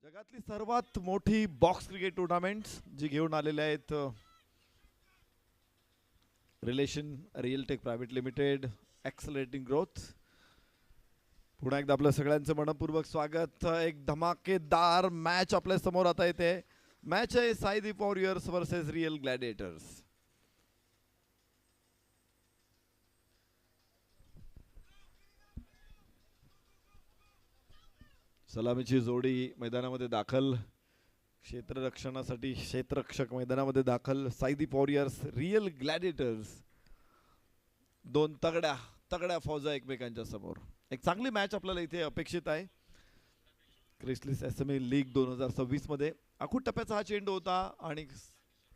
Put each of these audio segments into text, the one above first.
जगातली सर्वात मोठी बॉक्स क्रिकेट टूर्नामेंट जी घेऊन आलेले आहेत relation real tech private limited accelerating growth. पुन्हा एकदा आपल्या सगळ्यांचं मनपूर्वक स्वागत. एक धमाकेदार मॅच आपल्या समोर आता येते. मॅच आहे Saideep warriors versus real gladiators. सलामीची जोडी मैदानामध्ये दाखल. क्षेत्ररक्षणासाठी क्षेत्ररक्षक मैदानामध्ये दाखल. Saideep warriors real gladiators. दोन तगड्या फौजा एकमेकांच्या समोर. एक चांगली मॅच आपल्याला इथे अपेक्षित आहे. क्रिसलिस एसएमए लीग 2026 मध्ये आखूड टप्प्याचा हा चेंडू होता आणि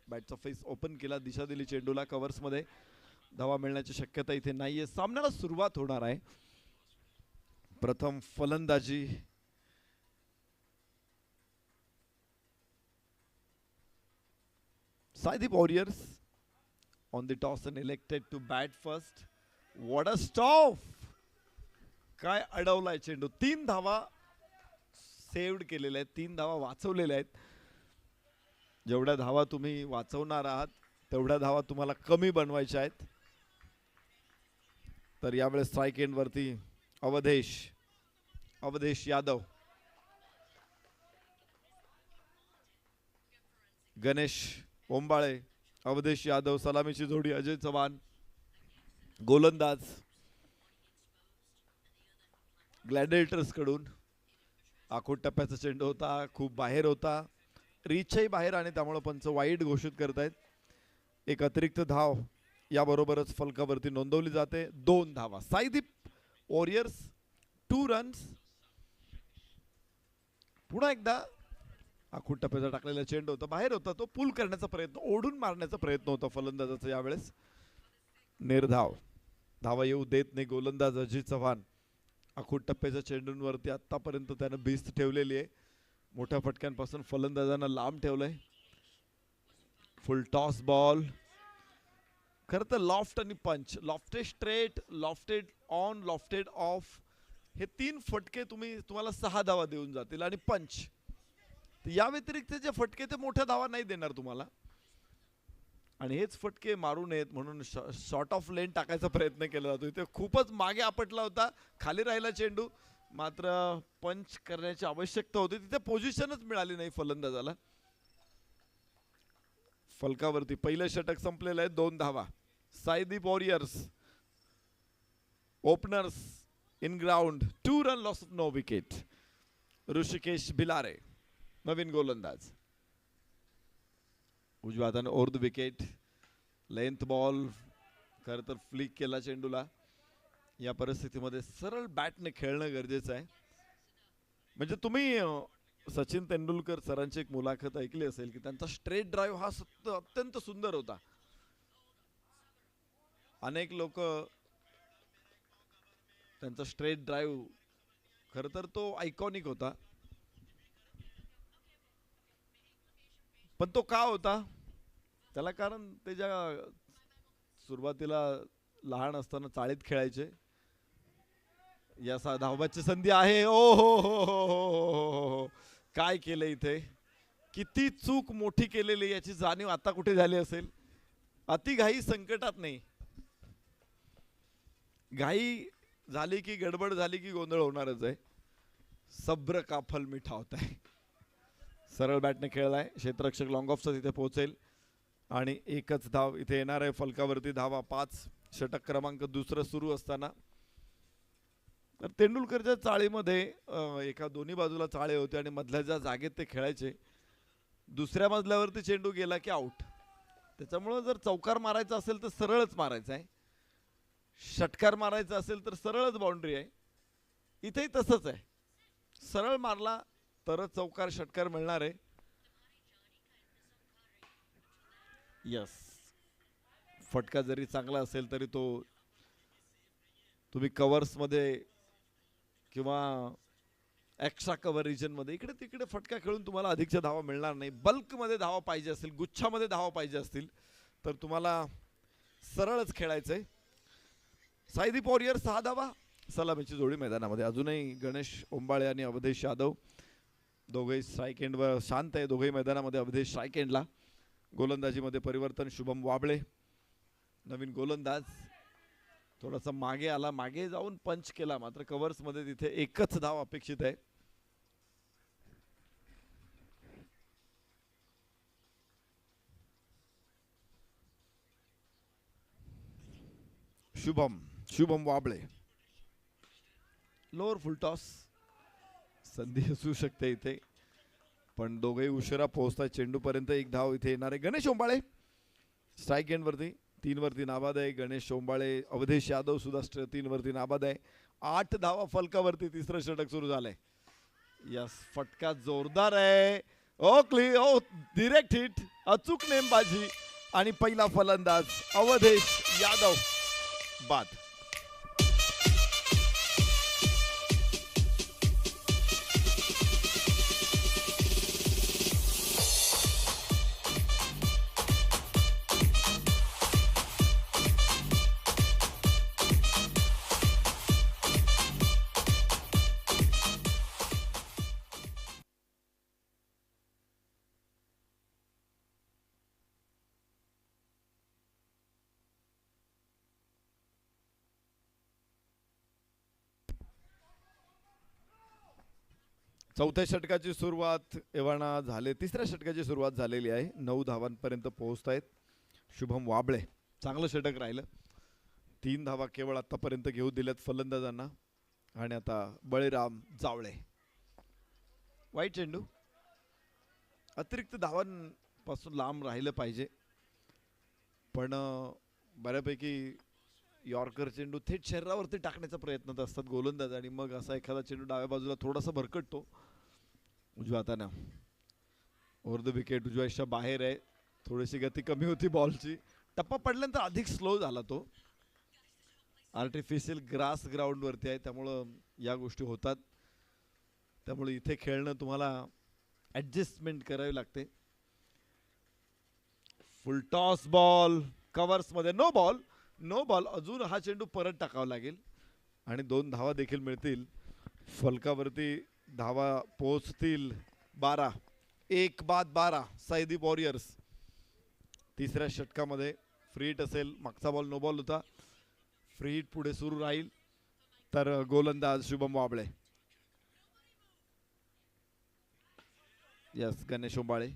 बॅटचा फेस ओपन केला, दिशा दिली चेंडूला. कव्हर्समध्ये धावा मिळण्याची शक्यता इथे नाहीये. सामन्याला सुरुवात होणार आहे. प्रथम फलंदाजी Saidip Warriors on the toss and elected to bat first. What a stop! काय अडवलाय चेंडू. 3 धावा सेव्ड केलेल्या आहेत, 3 धावा वाचवलेल्या आहेत. जेवढ्या धावा तुम्ही वाचवणार आहात तेवढ्या धावा तुम्हाला कमी बनवायच्या आहेत. तर यावेळेस स्ट्राइक एंड वरती अवधेश यादव, गणेश ओंबाळे, अवधेश यादव. सलामीची जोडी अजय चव्हाण. गोलंदाज ग्लॅडिएटर्स कडून आखूड टप्प्याचा चेंडू होता, खूप बाहेर होता, रीचही बाहेर आणि त्यामुळे पंच वाईड घोषित करतायत. एक अतिरिक्त धाव याबरोबरच फलकावरती नोंदवली जाते. 2 धावा. Saideep warriors 2 runs. पुन्हा एकदा आखूड टप्प्याचा टाकलेला चेंडू होता, बाहेर होता, तो पुल करण्याचा प्रयत्न, ओढून मारण्याचा प्रयत्न होता फलंदाजाचा. यावेळेस निर्धाव. धावा येऊ देत नाही गोलंदाज अजय चव्हाण. आखूड टप्प्याच्या चेंडूंवरती आतापर्यंत त्यानं भिस्त ठेवलेली आहे. मोठ्या फटक्यांपासून फलंदाजांना लांब ठेवलंय. फुल टॉस बॉल. खरं तर लॉफ्ट आणि पंच, lofted straight, lofted on, lofted of, हे 3 फटके तुम्हाला 6 धावा देऊन जातील. आणि पंच या व्यतिरिक्त जे फटके ते मोठ्या धावा नाही देणार तुम्हाला. आणि हेच फटके मारू नयेत म्हणून शॉर्ट ऑफ लेन टाकायचा प्रयत्न केला जातो. इथे खूपच मागे आपटला होता, खाली राहिला चेंडू, मात्र पंच करण्याची आवश्यकता होती. तिथे पोझिशनच मिळाली नाही फलंदाजाला. फलकावरती पहिलं षटक संपलेलं आहे. 2 धावा. Saideep warriors openers in ground. 2 run loss, no wicket. Rishikesh Bhilare नवीन गोलंदाज. उजव्या हाताने ओर्ध विकेट. Length ball. खरं तर फ्लिक केला चेंडूला. या परिस्थितीमध्ये सरळ बॅटने खेळणं गरजेचं आहे. म्हणजे तुम्ही सचिन तेंडुलकर सरांची एक मुलाखत ऐकली असेल की त्यांचा स्ट्रेट ड्राईव्ह हा अत्यंत सुंदर होता. अनेक लोक त्यांचा स्ट्रेट ड्राईव्ह, खरं तर तो आयकॉनिक होता. पण तो का होता त्याला कारण ते ज्या सुरुवातीला लहान असताना चाळीत खेळायचे. या धावबाची संधी आहे. ओ हो हो हो हो, काय केलं इथे. किती चूक मोठी केलेली याची जाणीव आता कुठे झाली असेल. अतिघाई संकटात नाही. घाई झाली की गडबड झाली की गोंधळ होणारच आहे. सब्र का फल मिठा होता है. सरळ बॅटने खेळलाय. क्षेत्ररक्षक लॉंग ऑफचा तिथे पोहोचेल आणि एकच धाव इथे येणार आहे. फलकावरती धावा 5. षटक क्रमांक 2 सुरू असताना तर तेंडुलकरच्या चाळीमध्ये एका दोन्ही बाजूला चाळे होते आणि मधल्या ज्या जागेत ते खेळायचे, दुसऱ्या मजल्यावरती चेंडू गेला की आउट. त्याच्यामुळे जर चौकार मारायचा असेल तर सरळच मारायचा आहे, षटकार मारायचा असेल तर सरळच बाउंड्री आहे. इथेही तसंच आहे. सरळ मारला तरच चौकार षटकार मिळणार आहे. यस, फटका जरी चांगला असेल तरी तो तुम्ही कव्हर्स मध्ये किंवा एक्स्ट्रा कव्हर रिजन मध्ये इकडे तिकडे फटका खेळून तुम्हाला अधिकच्या धावा मिळणार नाही. बल्क मध्ये धावा पाहिजे असतील, गुच्छामध्ये धावा पाहिजे असतील तर तुम्हाला सरळच खेळायचंय. साईदीप वॉरियर्स 6 धावा. सलामीची जोडी मैदानामध्ये. अजूनही गणेश ओंबाळे आणि अवधेश यादव दोघेही स्ट्राईक एंडवर शांत आहे. दोघेही मैदानामध्ये. अवधेश स्ट्राईक एंडला. गोलंदाजीमध्ये परिवर्तन. शुभम वाबळे नवीन गोलंदाज. थोडासा मागे आला, मागे जाऊन पंच केला, मात्र कव्हर्स मध्ये तिथे एकच धाव अपेक्षित आहे. शुभम वाबळे. लोअर फुल टॉस संधी असू शकते इथे, पण दोघेही उशिरा पोहोचतात चेंडू पर्यंत. एक धाव इथे येणार आहे. गणेश ओंबाळे स्ट्राईक एंड वरती. 3 वरती नाबाद आहे. गणेश ओंबाळे. अवधेश यादव सुद्धा 3 वरती नाबाद आहे. 8 धावा फलकावरती. तिसरं षटक सुरू झालंय. यस, फटका जोरदार आहे. ओ डिरेक्ट हिट, अचूक नेमबाजी आणि पहिला फलंदाज अवधेश यादव बाद. चौथ्या षटकाची सुरुवात एव्हाना झाले. तिसऱ्या षटकाची सुरुवात झालेली आहे. 9 धावांपर्यंत पोहोचतायत शुभम वाबळे. चांगलं षटक राहिलं. 3 धावा केवळ आतापर्यंत घेऊ दिल्यात फलंदाजांना. आणि आता बळीराम जावळे. वाईट चेंडू. अतिरिक्त धावांपासून लांब राहिलं पाहिजे, पण बऱ्यापैकी यॉर्कर चेंडू थेट शरीरावरती टाकण्याचा प्रयत्न असतात गोलंदाज, आणि मग असा एखादा चेंडू डाव्या बाजूला थोडासा भरकटतो. उजव्या हाताने ओव्हर द विकेट. उजव्याच्या बाहेर आहे. थोडीशी गती कमी होती बॉलची. टप्पा पडल्यानंतर अधिक स्लो झाला तो. आर्टिफिशियल ग्रास ग्राउंड वरती आहे, त्यामुळं या गोष्टी होतात. त्यामुळे इथे खेळणं तुम्हाला ऍडजस्टमेंट करावी लागते. फुल टॉस बॉल कव्हर्स मध्ये. No ball. अजून हा चेंडू परत टाकावा लागेल आणि 2 धावा देखील मिळतील. फलकावरती धावा पोहोचतील 12. 1 बाद 12 सायदी वॉरियर्स. तिसऱ्या षटकामध्ये फ्री हिट असेल. मागचा बॉल नो बॉल होता. फ्री हिट पुढे सुरू राहील. तर गोलंदाज शुभम वाबळे. यस, गणेश ओंबाळे.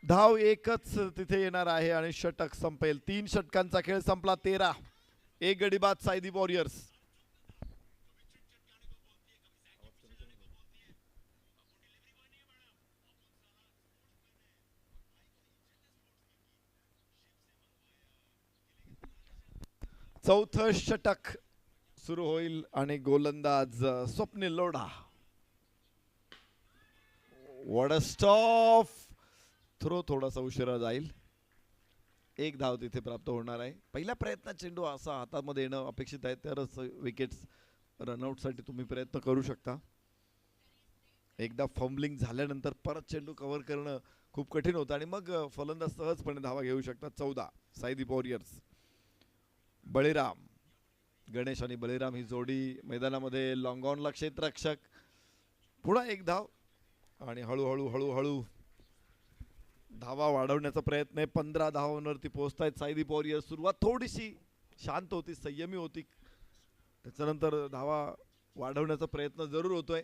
धाव एकच तिथे येणार आहे आणि षटक संपेल. 3 षटकांचा खेळ संपला. 13. 1 गडी बाद सायदी वॉरियर्स. चौथं षटक सुरू होईल आणि गोलंदाज Swapnil Lodha. What a stop. Throw थोडासा उशिरा जाईल. 1 धाव तिथे प्राप्त होणार आहे. पहिल्या प्रयत्नात चेंडू असा हातामध्ये येणं अपेक्षित आहे, तरच विकेट्स रनआउट साठी तुम्ही प्रयत्न करू शकता. एकदा फंबलिंग झाल्यानंतर परत चेंडू कव्हर करणं खूप कठीण होतं आणि मग फलंदाज सहजपणे धावा घेऊ शकतात. 14 सायदी वॉरियर्स. बळीराम. गणेश आणि बळीराम ही जोडी मैदानामध्ये. लॉंग ऑनला क्षेत्ररक्षक. पुन्हा 1 धाव आणि हळूहळू धावा वाढवण्याचा प्रयत्न आहे. 15 धावांवरती पोहोचतायत सायदी वॉरियर्स. सुरुवात थोडीशी शांत होती, संयमी होती. त्याच्यानंतर धावा वाढवण्याचा प्रयत्न जरूर होतोय,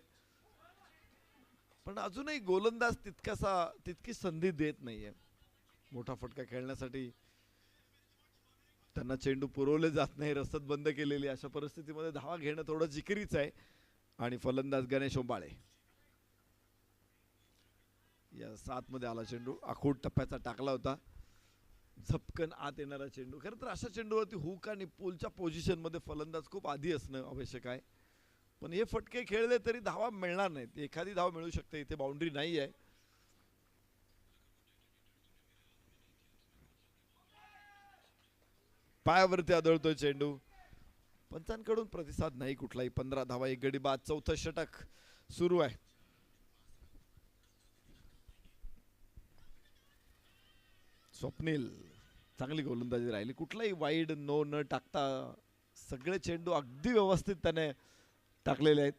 पण अजूनही गोलंदाज तितकी संधी देत नाहीये मोठा फटका खेळण्यासाठी. त्यांना चेंडू पुरवले जात नाही. रसद बंद केलेली. अशा परिस्थितीमध्ये धावा घेणं थोडं जिकिरीच आहे. आणि फलंदाज गणेश ओंबाळे. या 7 मध्ये आला चेंडू. आखूड टप्प्याचा टाकला होता. झपकन आत येणारा चेंडू. खरं तर अशा चेंडूवरती हुक आणि पोलच्या पोझिशन मध्ये फलंदाज खूप आधी असणं आवश्यक आहे. पण हे फटके खेळले तरी धावा मिळणार नाहीत. एखादी धाव मिळू शकते. इथे बाउंड्री नाही आहे. पायावरती आदळतोय चेंडू. पंचांकडून प्रतिसाद नाही कुठलाही. 15 धावा 1 गडी बाद. चौथं षटक सुरू आहे. स्वप्नील चांगली गोलंदाजी राहिली. कुठलाही वाईड नो न टाकता सगळे चेंडू अगदी व्यवस्थित त्याने टाकलेले आहेत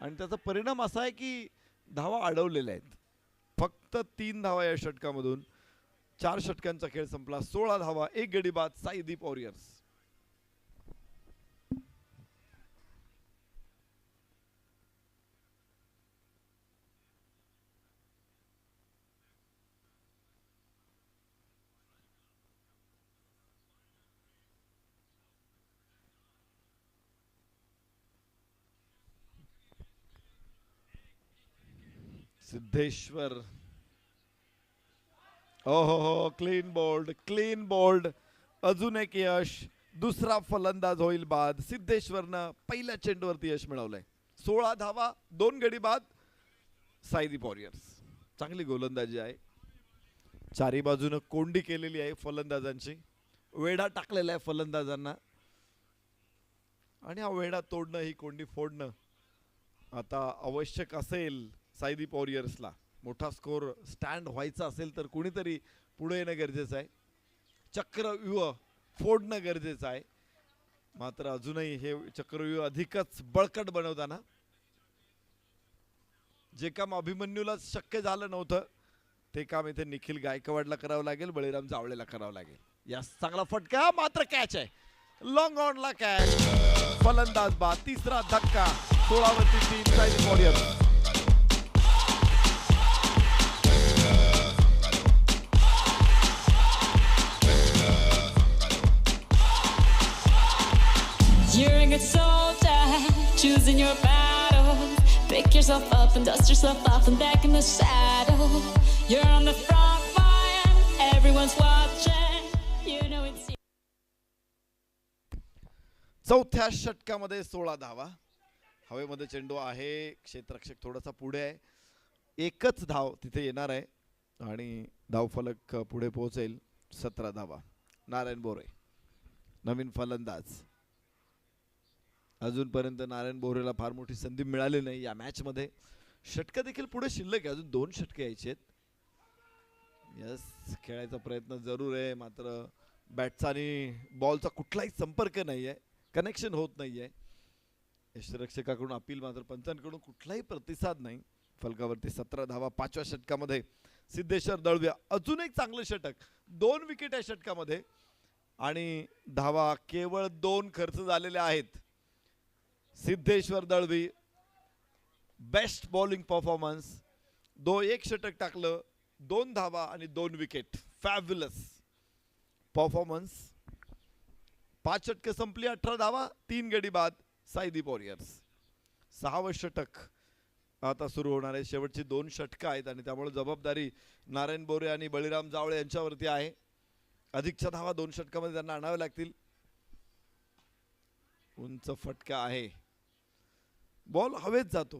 आणि त्याचा परिणाम असा आहे की धावा अडवलेल्या आहेत. फक्त 3 धावा या षटकामधून. 4 षटकांचा खेळ संपला. 16 धावा, 1 गडी बाद. साईदीप वॉरियर्स. सिद्धेश्वर. हो, क्लीन बोल्ड, क्लीन बोल्ड. अजून एक यश. दुसरा फलंदाज होईल बाद. सिद्धेश्वरनं पहिल्या चेंडूवरती यश मिळवलंय. 16 धावा, 2 गडी बाद. साईदीप वॉरियर्स. चांगली गोलंदाजी आहे. चारी बाजूनं कोंडी केलेली आहे फलंदाजांची. वेढा टाकलेला आहे फलंदाजांना आणि हा वेढा तोडणं, ही कोंडी फोडणं आता आवश्यक असेल. साईदीप वॉरियर्सला मोठा स्कोर स्टँड व्हायचा असेल तर कुणीतरी पुढे येणं गरजेचं आहे. चक्रव्यूह फोडणं गरजेचं आहे. मात्र अजूनही हे चक्रव्यूह अधिकच बळकट बनवताना जे काम अभिमन्यूला शक्य झालं नव्हतं ते काम इथे निखिल गायकवाडला करावं लागेल, बळीराम जावळेला करावं लागेल. या चांगला फटका, मात्र कॅच आहे. लॉंग ऑनला कॅच. फलंदाज बाद. तिसरा धक्का. 16 वरती 3. Saideep warriors. You're a good soldier, choosing your battles. Pick yourself up and dust yourself off and back in the saddle. You're on the front line, everyone's watching. You know it's you. चौथ्या षटकामध्ये 16 धावा. हवेमध्ये चेंडू आहे. क्षेत्ररक्षक थोडासा पुढे आहे. एकच धाव तिथे येणार आहे आणि धावफलक पुढे पोहोचेल. 17 धावा. नारायण बोरे नवीन फलंदाज. अजूनपर्यंत नारायण बोरेला फार मोठी संधी मिळाली नाही या मॅच मध्ये. षटक देखील पुढे शिल्लक आहे. अजून 2 षटके यायचे आहेत. यस, खेळायचा प्रयत्न जरूर आहे. मात्र बॅटचा आणि बॉलचा कुठलाही संपर्क नाहीये, कनेक्शन होत नाहीये. यष्टिरक्षकाकडून अपील, मात्र पंचांकडून कुठलाही प्रतिसाद नाही. फलकावरती 17 धावा 5व्या षटकामध्ये. सिद्धेश्वर दळवी अजून एक चांगलं षटक. 2 विकेट या षटकामध्ये आणि धावा केवळ 2 खर्च झालेले आहेत. Siddheshwar Dalvi best bowling performance. 1 षटक टाकलं, 2 धावा आणि 2 विकेट. Fabulous performance. 5 षटके संपली, 18 धावा, 3 गडी बाद. साईदीप वॉरियर्स. 6वं षटक आता सुरू होणार आहे. शेवटची 2 षटकं आहेत आणि त्यामुळे जबाबदारी नारायण बोरे आणि बळीराम जावळे यांच्यावरती आहे. अधिकच्या धावा 2 षटकामध्ये त्यांना आणाव्या लागतील. उंच फटका आहे. बॉल हवेत जातो,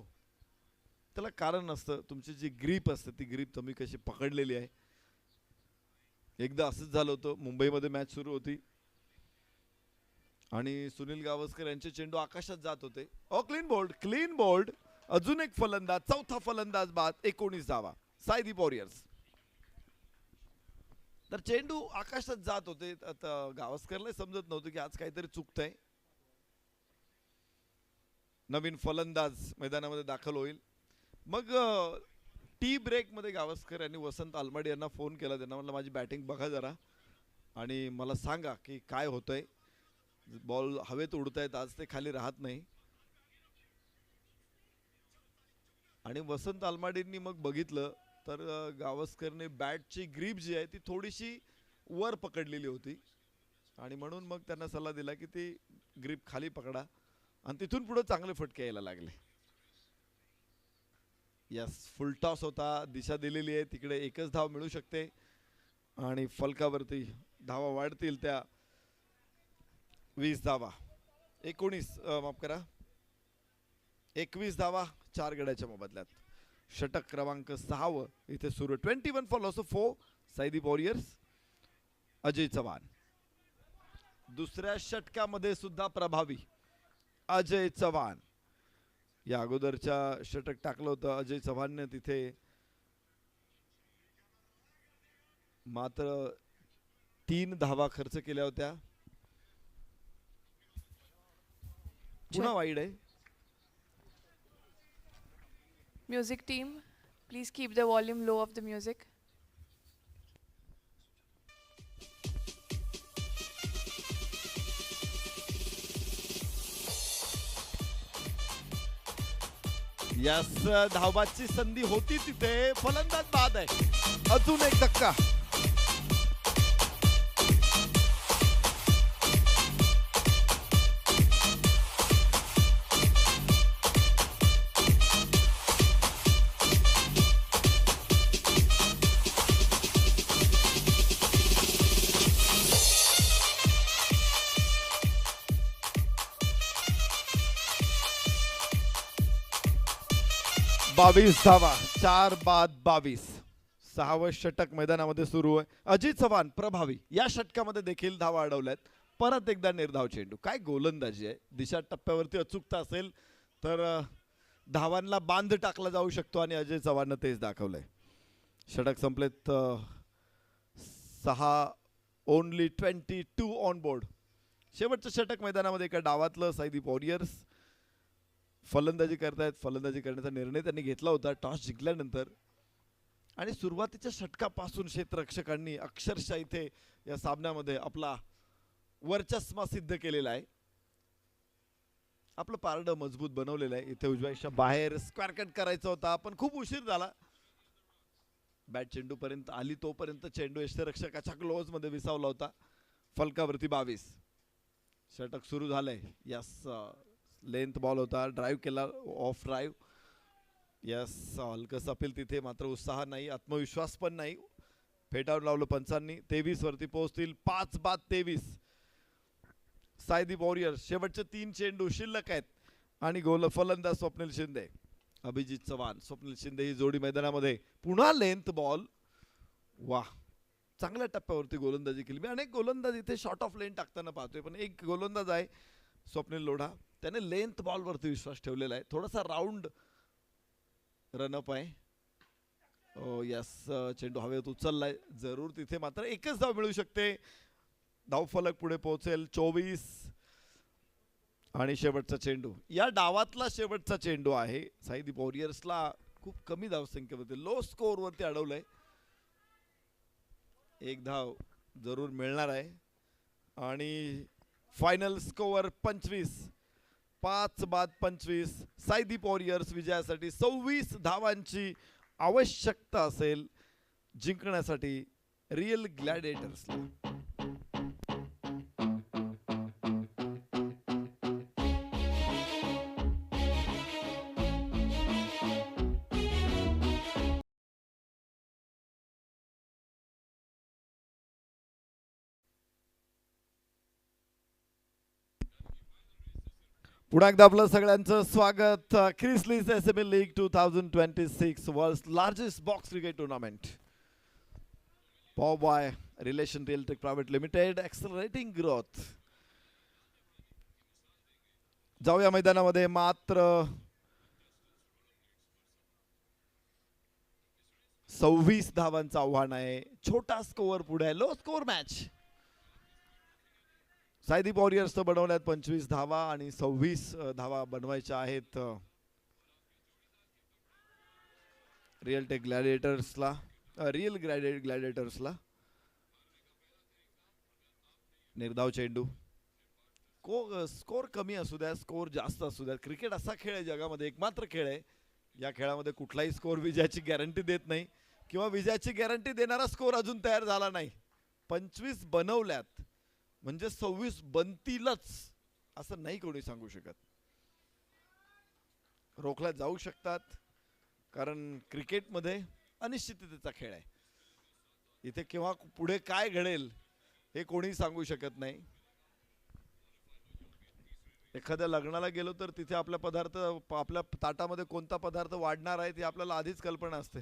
त्याला कारण असतं. तुमची जी ग्रीप असते ती ग्रीप तुम्ही कशी पकडलेली आहे. एकदा असंच झालं होतं. मुंबईमध्ये मॅच सुरू होती आणि सुनील गावस्कर यांचे चेंडू आकाशात जात होते. Clean bowled, clean bowled. अजून एक फलंदाज. चौथा फलंदाज बाद. 19 धावा. साईदीप वॉरियर्स. तर चेंडू आकाशात जात होते. आता गावस्करला समजत नव्हतं की आज काहीतरी चुकतंय. नवीन फलंदाज मैदानामध्ये दाखल होईल. मग टी ब्रेक मध्ये गावस्कर यांनी वसंत आलमाडी यांना फोन केला. त्यांना म्हटलं माझी बॅटिंग बघा जरा आणि मला सांगा की काय होतंय. बॉल हवेत उडतायत आज, ते खाली राहत नाही. आणि वसंत आलमाडींनी मग बघितलं तर गावस्करने बॅटची ग्रीप जी आहे ती थोडीशी वर पकडलेली होती आणि म्हणून मग त्यांना सल्ला दिला की ती ग्रीप खाली पकडा आणि तिथून पुढे चांगले फटके यायला लागले. यस, फुल टॉस होता. दिशा दिलेली आहे. तिकडे एकच धाव मिळू शकते आणि फलकावरती धावा वाढतील त्या 20 धावा. 21 धावा 4 गड्याच्या मोबदल्यात. षटक क्रमांक 6 इथे सुरू. 21 for loss of 4. Saideep warriors. Ajay Chavan. दुसऱ्या षटकामध्ये सुद्धा प्रभावी अजय चव्हाण. या अगोदरच्या षटक टाकलं होतं अजय चव्हाणने तिथे, मात्र 3 धावा खर्च केल्या होत्या. पुन्हा वाईड आहे. Music team, please keep the volume low of the music. Yes, धावबाची संधी होती तिथे, फलंदाज बाद आहे. अजून एक धक्का. बावीस धावा, 4 बाद 22. 6वं षटक मैदानामध्ये सुरू आहे. अजित चव्हाण प्रभावी या षटकामध्ये देखील धावा अडवल्यात. परत एकदा निर्धाव चेंडू. काय गोलंदाजी आहे. दिशा टप्प्यावरती अचूकता असेल तर धावांना बांध टाकला जाऊ शकतो आणि अजय चव्हाणनं तेच दाखवलंय. षटक संपलेत. 6 ओनली 22 ऑन बोर्ड. शेवटचं षटक मैदानामध्ये एका डावातलं साईदीप वॉरियर्स फलंदाजी करतायत. फलंदाजी करण्याचा निर्णय त्यांनी घेतला होता टॉस जिंकल्यानंतर आणि सुरुवातीच्या षटकापासून क्षेत्ररक्षकांनी अक्षरशः इथे या सामन्यामध्ये आपला वर्चस्व सिद्ध केलेला आहे. आपलं पारडं मजबूत बनवलेलं आहे. इथे उजव्याच्या बाहेर स्क्वेअर कट करायचा होता पण खूप उशीर झाला. बॅट चेंडू पर्यंत आली तोपर्यंत चेंडू यष्टीरक्षकाच्या क्लोज मध्ये विसावला होता. फलकावरती 22. षटक सुरू झालंय. यस, लेंथ बॉल होता. ड्राईव्ह केला, ऑफ ड्राईव्ह. यस, हलकस अपील तिथे, मात्र उत्साह नाही, आत्मविश्वास पण नाही. फेटाळून लावलं पंचांनी. 23 वरती पोहोचतील. 5 बाद 23. साईदीप वॉरियर्स शेवटचे 3 चेंडू शिल्लक आहेत आणि गोल फलंदाज स्वप्नील शिंदे, अभिजित चव्हाण, स्वप्नील शिंदे ही जोडी मैदानामध्ये. पुन्हा लेंथ बॉल. वाह, चांगल्या टप्प्यावरती गोलंदाजी केली. मी अनेक गोलंदाज इथे शॉर्ट ऑफ लेन टाकताना पाहतोय पण एक गोलंदाज आहे स्वप्नील लोढा, त्याने लेंथ बॉलवरती विश्वास ठेवलेला आहे. थोडासा राऊंड रनअप आहे. यस, चेंडू हवेत उचललाय जरूर तिथे, मात्र एकच धाव मिळू शकते. धावफलक पुढे पोहोचेल. 24 आणि शेवटचा चेंडू, या डावातला शेवटचा चेंडू आहे. साईदीप वॉरियर्सला खूप कमी धावसंख्येमध्ये लो स्कोअर वरती अडवलंय. एक धाव जरूर मिळणार आहे आणि फायनल स्कोअर 25. 5 बाद 25. साईदीप वॉरियर्स विजयासाठी 26 धावांची आवश्यकता असेल जिंकण्यासाठी रिअल ग्लॅडिएटर्सला. पुन्हा एकदा आपलं सगळ्यांचं स्वागत. Chrysalis SML league 2026 world largest box cricket tournament. Power by relation realtech private limited, accelerating growth. जाऊया मैदानामध्ये. मात्र 26 धावांचं आव्हान आहे. छोटा स्कोअर पुढे आहे. Low score match. Saideep warriors बनवल्यात 25 धावा आणि 26 धावा बनवायच्या आहेत रिअलटेक ग्लॅडिएटर्सला, रिअल ग्लॅडिएटर्सला. निर्धाव चेंडू. स्कोर कमी असू द्या, स्कोर जास्त असू द्या, क्रिकेट असा खेळ आहे जगामध्ये, एकमात्र खेळ आहे या खेळामध्ये कुठलाही स्कोर विजयाची गॅरंटी देत नाही किंवा विजयाची गॅरंटी देणारा स्कोर अजून तयार झाला नाही. 25 बनवल्यात म्हणजे 26 बनतीलच असं नाही कोणी सांगू शकत. रोखल्या जाऊ शकतात कारण क्रिकेटमध्ये अनिश्चिततेचा खेळ आहे. इथे केव्हा पुढे काय घडेल हे कोणी सांगू शकत नाही. एखाद्या लग्नाला गेलो तर तिथे आपल्या ताटामध्ये कोणता पदार्थ वाढणार आहे ती आपल्याला आधीच कल्पना असते.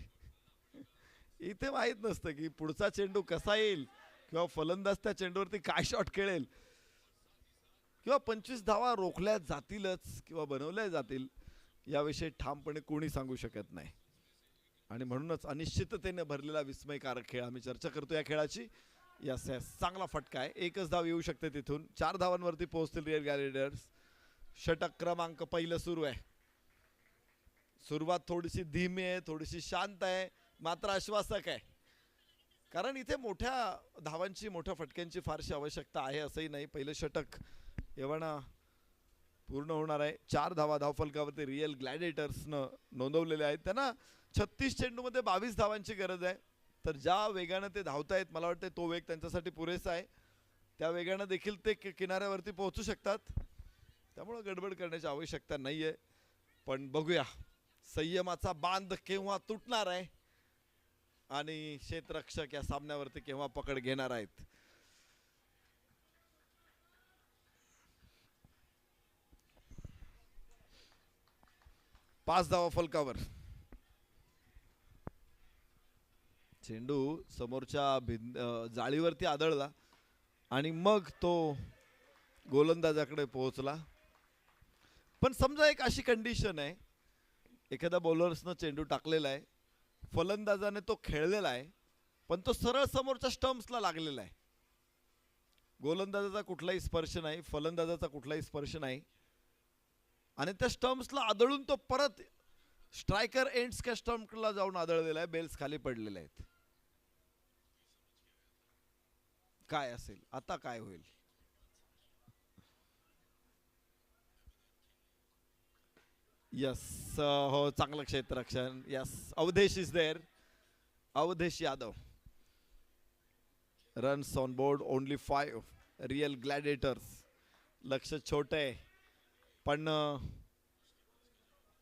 इथे माहित नसतं की पुढचा चेंडू कसा येईल किंवा फलंदाज त्या चेंडूवरती काय शॉट खेळेल किंवा 25 धावा रोखल्या जातीलच किंवा बनवल्या जातील याविषयी ठामपणे कोणी सांगू शकत नाही. आणि म्हणूनच अनिश्चिततेने भरलेला विस्मयकारक खेळ आम्ही चर्चा करतो या खेळाची. यस यस चांगला फटका आहे. एकच धाव येऊ शकते तिथून. 4 धावांवरती पोहोचतील रिअल ग्लॅडिएटर्स. षटक क्रमांक पहिलं सुरू आहे. सुरुवात थोडीशी धीमी आहे, थोडीशी शांत आहे, मात्र आश्वासक आहे. कारण इथे मोठ्या धावांची, मोठ्या फटक्यांची फारशी आवश्यकता आहे असंही नाही. पहिलं षटक एवढा पूर्ण होणार आहे. 4 धावा धावफलकावरती रिअल ग्लॅडिएटर्सनं नोंदवलेले आहेत. त्यांना 36 चेंडूमध्ये 22 धावांची गरज आहे. तर ज्या वेगानं ते धावतायत मला वाटतं तो वेग त्यांच्यासाठी पुरेसा आहे. त्या वेगानं देखील ते किनाऱ्यावरती पोहोचू शकतात. त्यामुळं गडबड करण्याची आवश्यकता नाही आहे. पण बघूया संयमाचा बांध केव्हा तुटणार आहे आणि क्षेत्ररक्षक या सामन्यावरती केव्हा पकड घेणार आहेत. पाच धावा फलकावर. चेंडू समोरच्या जाळीवरती आदळला आणि मग तो गोलंदाजाकडे पोहोचला. पण समजा एक अशी कंडिशन आहे, एखाद्या बॉलर्सनं चेंडू टाकलेला आहे, फलंदाजाने तो खेळलेला आहे, पण तो सरळ समोरच्या स्टंप्सला लागलेला आहे. गोलंदाजाचा कुठलाही स्पर्श नाही, फलंदाजाचा कुठलाही स्पर्श नाही आणि त्या स्टंप्सला आदळून तो परत स्ट्रायकर एंड्सच्या स्टंपला जाऊन आदळलेला आहे. बेल्स खाली पडलेले आहेत. काय असेल आता, काय होईल? यस हो, चांगलं क्षेत्ररक्षण. Yes, Awadhesh is there. Awadhesh Yadav. Runs on board only 5. Real gladiators. लक्ष छोटे आहे पण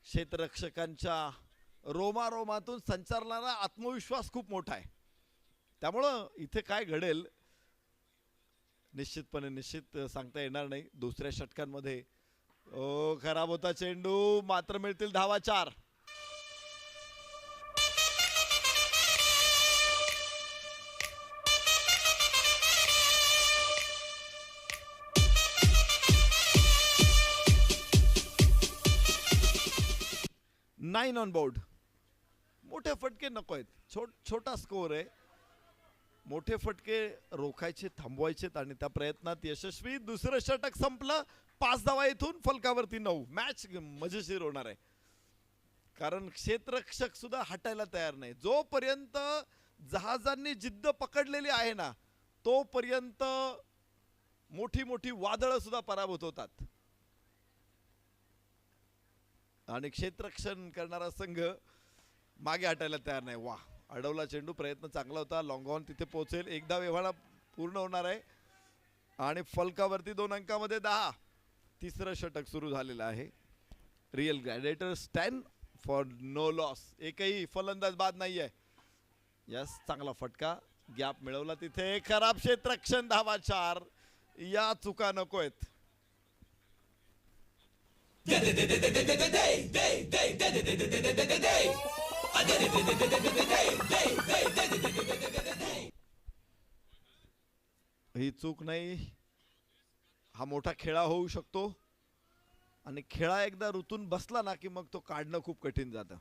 क्षेत्ररक्षकांच्या रोमारोमातून संचारणारा आत्मविश्वास खूप मोठा आहे. त्यामुळं इथे काय घडेल निश्चित सांगता येणार नाही. दुसऱ्या षटकांमध्ये खराब होता चेंडू, मात्र मिळतील धावा 4. Nine on board. मोठे फटके नको आहेत. छोटा स्कोर आहे. मोठे फटके रोखायचे, थांबवायचेत आणि त्या प्रयत्नात यशस्वी. दुसरं षटक संपलं. 5 धावा इथून फलकावरती 9. मॅच मजेशीर होणार आहे. कारण क्षेत्ररक्षक सुद्धा हटायला तयार नाही. जोपर्यंत जहाजांनी जिद्द पकडलेली आहे ना, तोपर्यंत मोठी मोठी वादळं सुद्धा पराभूत होतात. आणि क्षेत्ररक्षण करणारा संघ मागे हटायला तयार नाही. वा, अडवला चेंडू. प्रयत्न चांगला होता. लॉंग ऑन तिथे पोहोचेल. एकदा व्यवहार पूर्ण होणार आहे आणि फलकावरती 2 अंकामध्ये 10. तिसरं षटक सुरू झालेलं आहे. Real gladiators 10 for no loss. एकही फलंदाज बाद नाहीये. यस, चांगला फटका. गॅप मिळवला तिथे. खराब क्षेत्ररक्षण. धावा 4. या चुका नकोयत. ही चूक नाही. हा मोठा खेळा होऊ शकतो आणि खेळा एकदा ऋतून बसला ना की मग तो काढणं खूप कठीण जातं.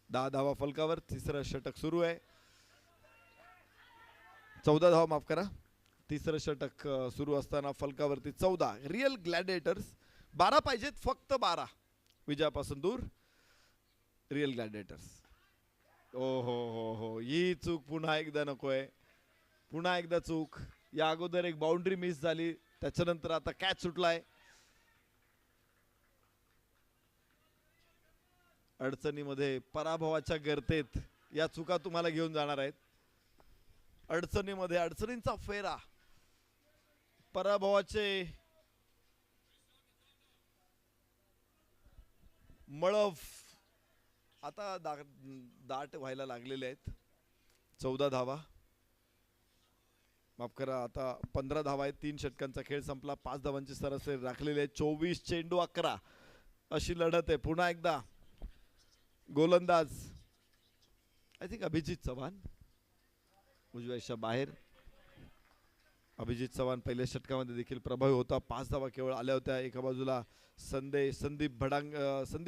10 धावा फलकावर. तिसरं षटक सुरू आहे. 14 धावा, माफ करा. तिसरं षटक सुरू असताना फलकावरती 14. रिअल ग्लॅडिएटर्स 12 पाहिजेत, फक्त 12. विजयापासून दूर रिअल ग्लॅडिएटर्स. ओ हो हो हो, ही चूक पुन्हा एकदा नकोय. पुन्हा एकदा चूक. या अगोदर एक बाउंड्री मिस झाली, त्याच्यानंतर आता कॅच सुटलाय. अडचणीमध्ये, पराभवाच्या गर्तेत या चुका तुम्हाला घेऊन जाणार आहेत. अडचणीमध्ये, अडचणींचा फेरा, पराभवाचे मळभ आता दाट व्हायला लागलेले आहेत. 14 धावा, माफ करा, आता 15 धावा आहेत. 3 षटकांचा खेळ संपला. 5 धावांची सरासरी राखलेली आहे. 24 चेंडू 11 अशी लढत आहे. पुन्हा एकदा गोलंदाज आय थिंक अभिजित चव्हाण उजव्याच्या बाहेर. अभिजित चव्हाण पहिल्या षटकामध्ये देखील प्रभावी होता. 5 धावा केवळ आल्या होत्या. एका बाजूला संदीप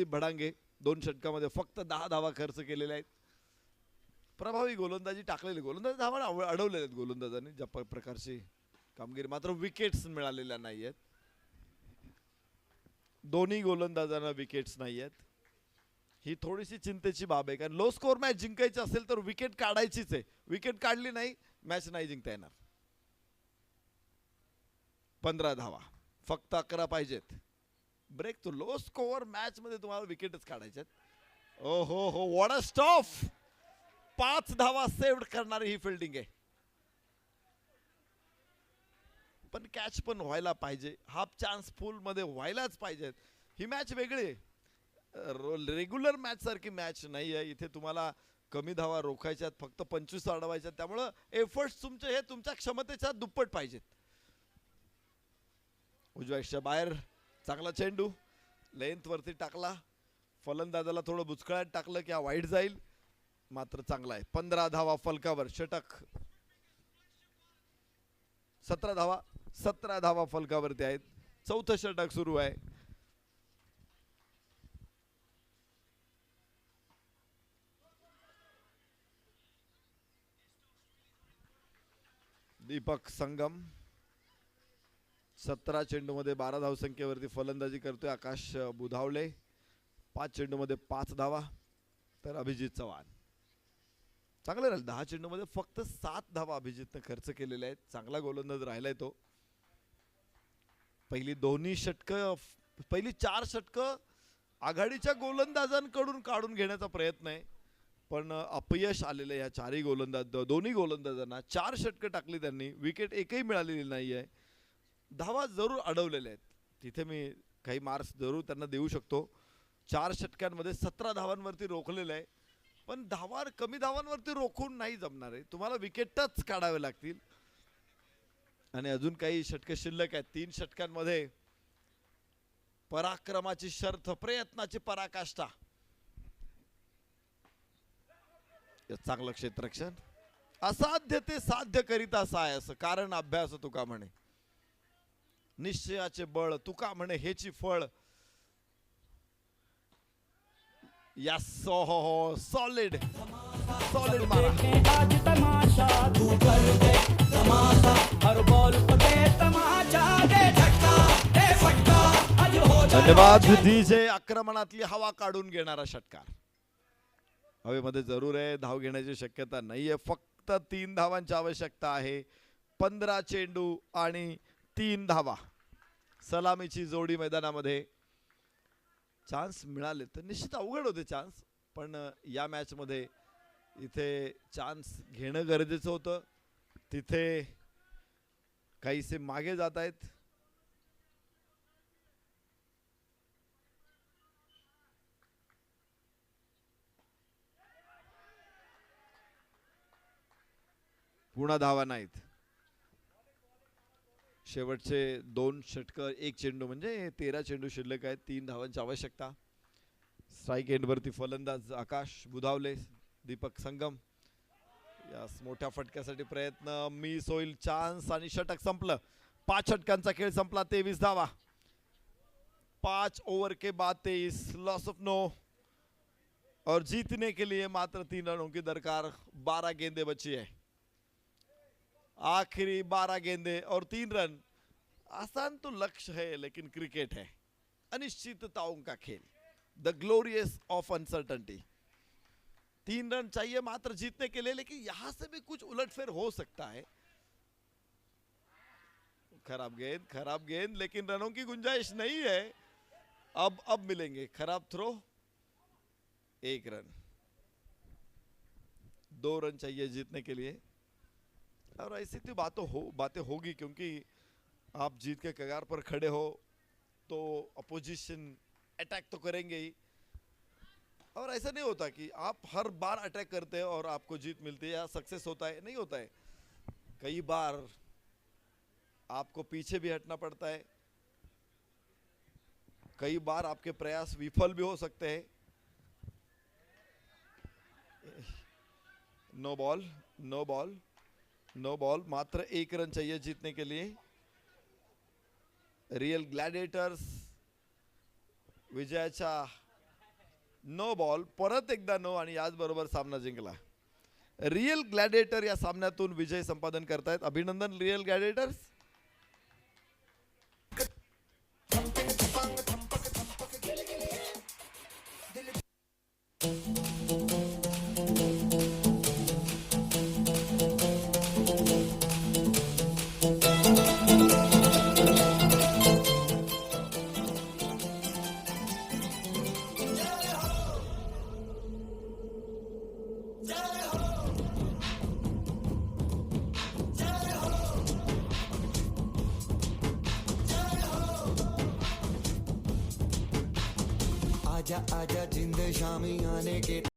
भडांगे 2 षटकामध्ये फक्त 10 धावा खर्च केलेल्या आहेत. प्रभावी गोलंदाजी टाकलेली, गोलंदाज धावा अडवलेल्या आहेत गोलंदाजांनी ज्या प्रकारची कामगिरी, मात्र विकेट्स मिळालेल्या नाहीयेत. दोन्ही गोलंदाजांना विकेट्स नाहीयेत. ही थोडीशी चिंतेची बाब आहे, कारण लो स्कोर मॅच जिंकायची असेल तर विकेट काढायचीच आहे. विकेट काढली नाही मॅच नाही जिंकता येणार. 15 धावा, फक्त 11 पाहिजेत. ब्रेक तो लो स्कोअर मॅच मध्ये तुम्हाला विकेटच काढायच्यात. ओ हो व्हॉट अ स्टॉफ. 5 धावा सेव्ह करणारी ही फिल्डिंग आहे. पण कॅच पण व्हायला पाहिजे, हाफ चान्स फुल मध्ये व्हायलाच पाहिजेत. ही मॅच वेगळी आहे, रेग्युलर मॅच सारखी मॅच नाही आहे. इथे तुम्हाला कमी धावा रोखायच्यात, फक्त 25 अडवायच्यात. त्यामुळं एफर्ट्स तुमचे हे तुमच्या क्षमतेच्या दुप्पट पाहिजेत. उजव्या बाहेर चांगला चेंडू लेंथ वरती टाकला, फलंदाजाला थोडं बुचकळ्यात टाकलं की हा वाईट जाईल, मात्र चांगला आहे. 15 धावा फलकावर. षटक 17 धावा फलकावरती आहेत. चौथं षटक सुरू आहे. दीपक संगम 17 चेंडूमध्ये 12 धावसंख्येवरती फलंदाजी करतोय. आकाश बुधावले 5 चेंडूमध्ये 5 धावा, तर अभिजित चव्हाण चांगलं राहील. 10 चेंडूमध्ये फक्त 7 धावा अभिजितने खर्च केलेल्या आहेत. चांगला गोलंदाज राहिलाय तो. पहिली 4 षटकं आघाडीच्या गोलंदाजांकडून काढून घेण्याचा प्रयत्न आहे, पण अपयश आलेलं या दोन्ही गोलंदाजांना. 4 षटकं टाकली त्यांनी, विकेट एकही मिळालेली नाही आहे. धावा जरूर अडवलेल्या आहेत, तिथे मी काही मार्क्स जरूर त्यांना देऊ शकतो. 4 षटकांमध्ये 17 धावांवरती रोखलेलं आहे, पण कमी धावांवरती रोखून नाही जमणार आहे. तुम्हाला विकेटच काढावे लागतील. आणि अजून काही षटकं शिल्लक आहेत. 3 षटकांमध्ये पराक्रमाची शर्थ, प्रयत्नाची पराकाष्ठा. चांगलं क्षेत्ररक्षण. असाध्य ते साध्य करीत असा आहे असं कारण अभ्यास तुका म्हणे. निश्चयाचे बळ तुका म्हणे हेची फळ. यस हो सॉलिड मारा. आज तमाशा तू कर दे तमाशा, हर बॉल पे दे तमाशा, दे झटका दे फटका, आज हो जाए. धन्यवाद डीजे. आक्रमणातली हवा काढून घेणारा षटकार. हवेमध्ये जरूर आहे, धाव घेण्याची शक्यता नाहीये. फक्त 3 धावांची आवश्यकता आहे. 15 चेंडू आणि 3 धावा. सलामीची जोडी मैदानामध्ये. चान्स मिळाले तर निश्चित अवघड होते चान्स, पण या मॅच मध्ये इथे चान्स घेणं गरजेचं होतं. तिथे काहीसे मागे जात आहेत. पुन्हा धावा नाहीत. शेवटचे 2 षटकर 1 चेंडू म्हणजे 13 चेंडू शिल्लक आहेत. 3 धावांची आवश्यकता. स्ट्राईक एंडवरती फलंदाज आकाश बुधावले, दीपक संगम. यास मोठ्या फटक्यासाठी प्रयत्न मिस होईल. चान्स आणि षटक संपलं. 5 षटकांचा खेळ संपला. 23 धावा. 5 ओवर के बाद 23. लॉस ऑफ नो और जीतने के लिए मात्र 3 रनों की दरकार. 12 गेंदे बची है. आखिरी 12 गेंदे और 3 रन. आसान तो लक्ष्य है, लेकिन क्रिकेट है अनिश्चितताओं का खेल. The glorious of uncertainty. 3 run चाहिए मात्र जीतने के लिए, लेकिन यहां से भी कुछ उलटफेर हो सकता है. खराब गेंद, लेकिन रनों की गुंजाइश नहीं है. अब मिलेंगे. खराब थ्रो, 1 रन. 2 रन चाहिए जीतने के लिए. और ऐसी तो बातें होगी, क्योंकि आप जीत के कगार पर खड़े हो तो अपोजिशन अटैक तो करेंगे ही. और ऐसा नहीं होता कि आप हर बार अटैक करते हैं और आपको जीत मिलती है या सक्सेस होता है. नहीं होता है. कई बार आपको पीछे भी हटना पड़ता है. कई बार आपके प्रयास विफल भी हो सकते हैं. No ball. मात्र 1 रन चाहिए जीतने के लिए. रियल ग्लॅडिएटर्स विजयाच्या नो बॉल. परत एकदा नो आणि याच बरोबर सामना जिंकला. रिअल ग्लॅडिएटर या सामन्यातून विजय संपादन करतायत. अभिनंदन रिअल ग्लॅडिएटर्स. आजा आजा जिंद शामी आने के